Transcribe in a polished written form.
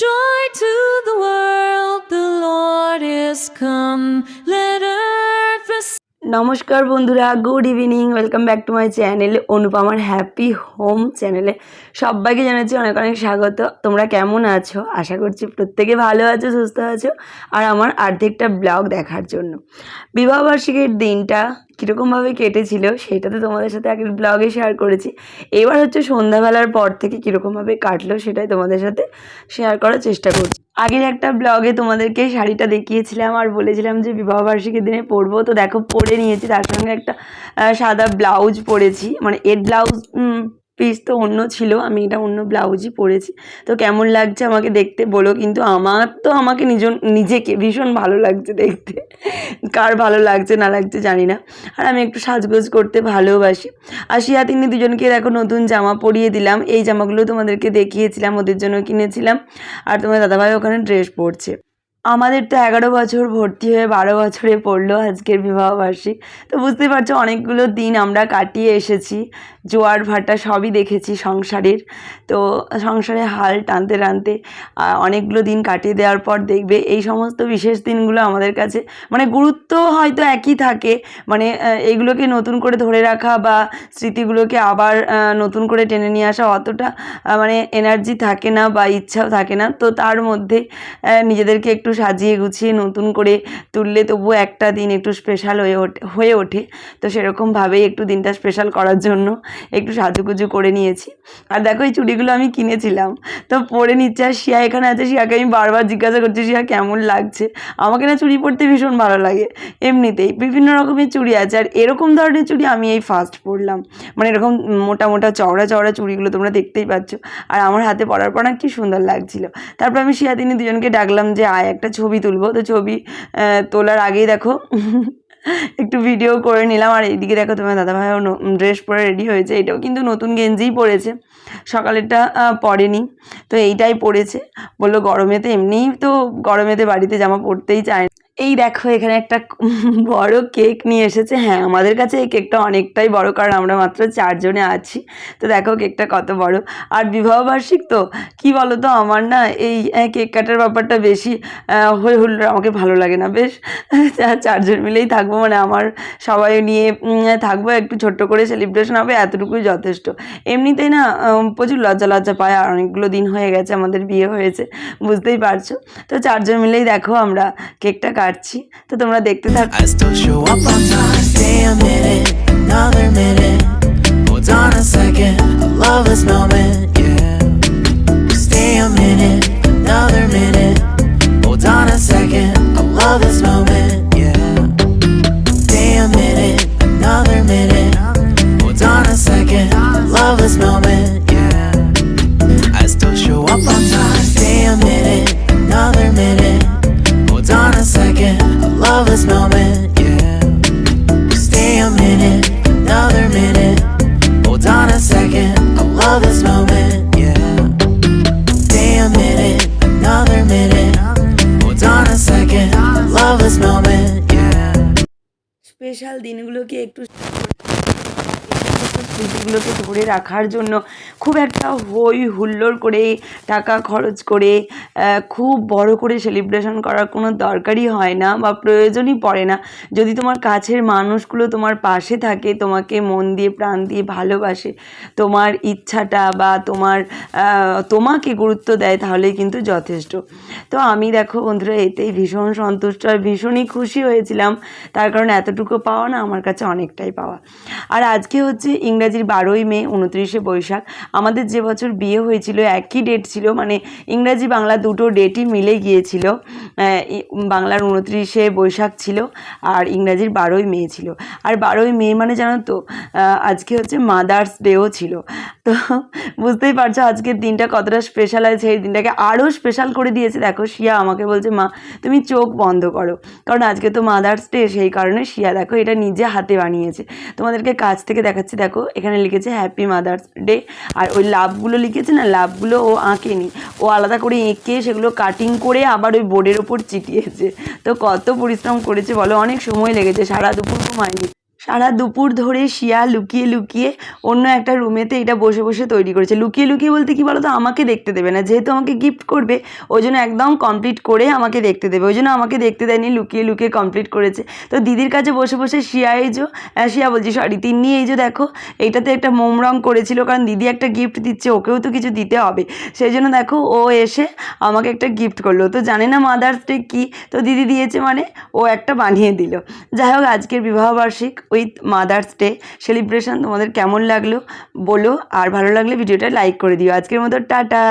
Joy to the world, the Lord is come. Let earth receive. নমস্কার বন্ধুরা, good evening. Welcome back to my channel অনুপমার happy home চ্যানেলে সবাইকে জানাচ্ছি অনেক অনেক স্বাগত। তোমরা কেমন আছো? আশা করছি প্রত্যেকে ভালো আছো, সুস্থ আছো। আর আমার আর্ধেকটা ব্লগ দেখার জন্য বিবাহবার্ষিকীর দিনটা কীরকমভাবে কেটেছিল সেটা তো তোমাদের সাথে আগের ব্লগে শেয়ার করেছি। এবার হচ্ছে সন্ধ্যাবেলার পর থেকে কীরকমভাবে কাটলো সেটাই তোমাদের সাথে শেয়ার করার চেষ্টা করছি। আগের একটা ব্লগে তোমাদেরকে শাড়িটা দেখিয়েছিলাম আর বলেছিলাম যে বিবাহবার্ষিকীর দিনে পরবো, তো দেখো পরে নিয়েছি। তার সঙ্গে একটা সাদা ব্লাউজ পরেছি, মানে এর ব্লাউজ পিস তো অন্য ছিল, আমি এটা অন্য ব্লাউজই পরেছি। তো কেমন লাগছে আমাকে দেখতে বলো, কিন্তু আমার তো আমাকে নিজেকে ভীষণ ভালো লাগছে দেখতে। কার ভালো লাগছে না লাগছে জানি না। আর আমি একটু সাজগোজ করতে ভালোবাসি। আর শিয়া তিনি দুজনকে দেখো নতুন জামা পরিয়ে দিলাম। এই জামাগুলো তোমাদেরকে দেখিয়েছিলাম, ওদের জন্য কিনেছিলাম। আর তোমার দাদাভাই ওখানে ড্রেস পরছে। আমাদের তো 11 বছর ভর্তি হয়ে 12 বছরে পড়লো আজকের বিবাহবার্ষিক। তো বুঝতে পারছো অনেকগুলো দিন আমরা কাটিয়ে এসেছি, জোয়ার ভাটা সবই দেখেছি সংসারের। তো সংসারে হাল টানতে টানতে অনেকগুলো দিন কাটিয়ে দেওয়ার পর দেখবে এই সমস্ত বিশেষ দিনগুলো আমাদের কাছে মানে গুরুত্ব হয়তো একই থাকে, মানে এইগুলোকে নতুন করে ধরে রাখা বা স্মৃতিগুলোকে আবার নতুন করে টেনে নিয়ে আসা অতটা মানে এনার্জি থাকে না বা ইচ্ছাও থাকে না। তো তার মধ্যে নিজেদেরকে একটু সাজিয়ে গুছিয়ে নতুন করে তুললে তবুও একটা দিন একটু স্পেশাল হয়ে ওঠে। তো সেরকমভাবেই একটু দিনটা স্পেশাল করার জন্য একটু সাজুগুজু করে নিয়েছি। আর দেখো এই চুড়িগুলো আমি কিনেছিলাম, তো পরে নিচ্ছে। আর শিয়া এখানে আছে, শিয়াকে আমি বারবার জিজ্ঞাসা করছি শিয়া কেমন লাগছে। আমাকে না চুড়ি পরতে ভীষণ ভালো লাগে, এমনিতেই বিভিন্ন রকমের চুড়ি আছে, আর এরকম ধরনের চুড়ি আমি এই ফার্স্ট পরলাম। মানে এরকম মোটা মোটা চওড়া চওড়া চুড়িগুলো তোমরা দেখতেই পাচ্ছ। আর আমার হাতে পরার পর না কি সুন্দর লাগছিল। তারপর আমি শিয়া তিনি দুজনকে ডাকলাম যে আয় একটা ছবি তুলবো। তো ছবি তোলার আগেই দেখো একটু ভিডিও করে নিলাম। আর এইদিকে দেখো তোমার দাদাভাইও ড্রেস পরে রেডি হয়েছে। এটাও কিন্তু নতুন গেঞ্জিই পরেছে, সকালেরটা পরেনি। তো এইটাই পরেছে, বললো গরমেতে এমনিই তো গরমেতে বাড়িতে জামা পরতেই চায় না। এই দেখো এখানে একটা বড় কেক নিয়ে এসেছে। হ্যাঁ, আমাদের কাছে এই কেকটা অনেকটাই বড়, কারণ আমরা মাত্র 4 জনে আছি। তো দেখো কেকটা কত বড়। আর বিবাহবার্ষিক তো কি বলো তো, আমার না এই কেক কাটার ব্যাপারটা বেশি হই হুল্লোড় আমাকে ভালো লাগে না। বেশ 4 জন মিলেই থাকবো, মানে আমার সবাই নিয়ে থাকবো, একটু ছোট্ট করে সেলিব্রেশন হবে, এতটুকুই যথেষ্ট। এমনিতেই না প্রচুর লজ্জা লজ্জা পায়, আর অনেকগুলো দিন হয়ে গেছে আমাদের বিয়ে হয়েছে, বুঝতেই পারছো। তো 4 জন মিলেই দেখো আমরা কেকটা কাটছি। তো তোমরা দেখতে থাকো। I still show up on time, stay a minute, another minute. Hold on a second, I love this moment, yeah. Stay a minute, another minute. Hold on a second, I love this moment, yeah. Stay a minute, another minute. Hold on a second, I love this moment, yeah. I still show up on time, stay a minute, another minute. Hold on a second, I love this moment, yeah. Stay a minute, another minute. Hold on a second, I love this moment, yeah. Stay a minute, another minute. Hold on a second, I love this moment, yeah. Special দিনগুলোকে একটু স্মৃতিগুলোকে ধরে রাখার জন্য খুব একটা হই হুল্লোড় করে টাকা খরচ করে খুব বড় করে সেলিব্রেশন করার কোনো দরকারই হয় না বা প্রয়োজনই পড়ে না। যদি তোমার কাছের মানুষগুলো তোমার পাশে থাকে, তোমাকে মন দিয়ে প্রাণ দিয়ে ভালোবাসে, তোমার ইচ্ছাটা বা তোমাকে গুরুত্ব দেয়, তাহলে কিন্তু যথেষ্ট। তো আমি দেখো বন্ধুরা এতেই ভীষণ সন্তুষ্ট আর ভীষণই খুশি হয়েছিলাম। তার কারণ এতটুকু পাওয়া না আমার কাছে অনেকটাই পাওয়া। আর আজকে হচ্ছে ইংরাজির 12ই মে, 29শে বৈশাখ। আমাদের যে বছর বিয়ে হয়েছিল একই ডেট ছিল, মানে ইংরাজি বাংলা দুটো ডেটই মিলে গিয়েছিল। বাংলার 29শে বৈশাখ ছিল আর ইংরাজির 12ই মে ছিল। আর 12ই মে মানে জানো তো আজকে হচ্ছে মাদার্স ডেও ছিল। তো বুঝতেই পারছো আজকের দিনটা কতটা স্পেশাল আছে। এই দিনটাকে আরও স্পেশাল করে দিয়েছে। দেখো শিয়া আমাকে বলছে মা তুমি চোখ বন্ধ করো, কারণ আজকে তো মাদার্স ডে, সেই কারণে শিয়া দেখো এটা নিজে হাতে বানিয়েছে। তোমাদেরকে কাছ থেকে দেখাচ্ছি, দেখো এখানে লিখেছে হ্যাপি মাদার্স ডে। আর ওই লাভগুলো লিখেছে না, লাভগুলো ও আঁকেনি, ও আলাদা করে এঁকে সেগুলো কাটিং করে আবার ওই বোর্ডের ওপর চিটিয়েছে। তো কত পরিশ্রম করেছে বলো, অনেক সময় লেগেছে, সারা দুপুর ঘুমায়নি। সারা দুপুর ধরে শিয়া লুকিয়ে লুকিয়ে অন্য একটা রুমেতে এটা বসে বসে তৈরি করেছে। লুকিয়ে লুকিয়ে বলতে কি বলো তো, আমাকে দেখতে দেবে না, যেহেতু আমাকে গিফট করবে ওই জন্য একদম কমপ্লিট করে আমাকে দেখতে দেবে, ওই জন্য আমাকে দেখতে দেয়নি, লুকিয়ে লুকিয়ে কমপ্লিট করেছে। তো দিদির কাছে বসে বসে শিয়া বলছি সরি তিন্নি এই যে দেখো এইটাতে একটা মোম রং করেছিল, কারণ দিদি একটা গিফট দিচ্ছে, ওকেও তো কিছু দিতে হবে, সেই জন্য দেখো ও এসে আমাকে একটা গিফট করলো। তো জানে না মাদার্স ডে কী, তো দিদি দিয়েছে মানে ও একটা বানিয়ে দিল। যাই হোক, আজকের বিবাহবার্ষিক উইথ মাদার্স ডে সেলিব্রেশন তোমাদের কেমন লাগলো বলো, আর ভালো লাগলে ভিডিওটা লাইক করে দিও। আজকের মতো টাটা।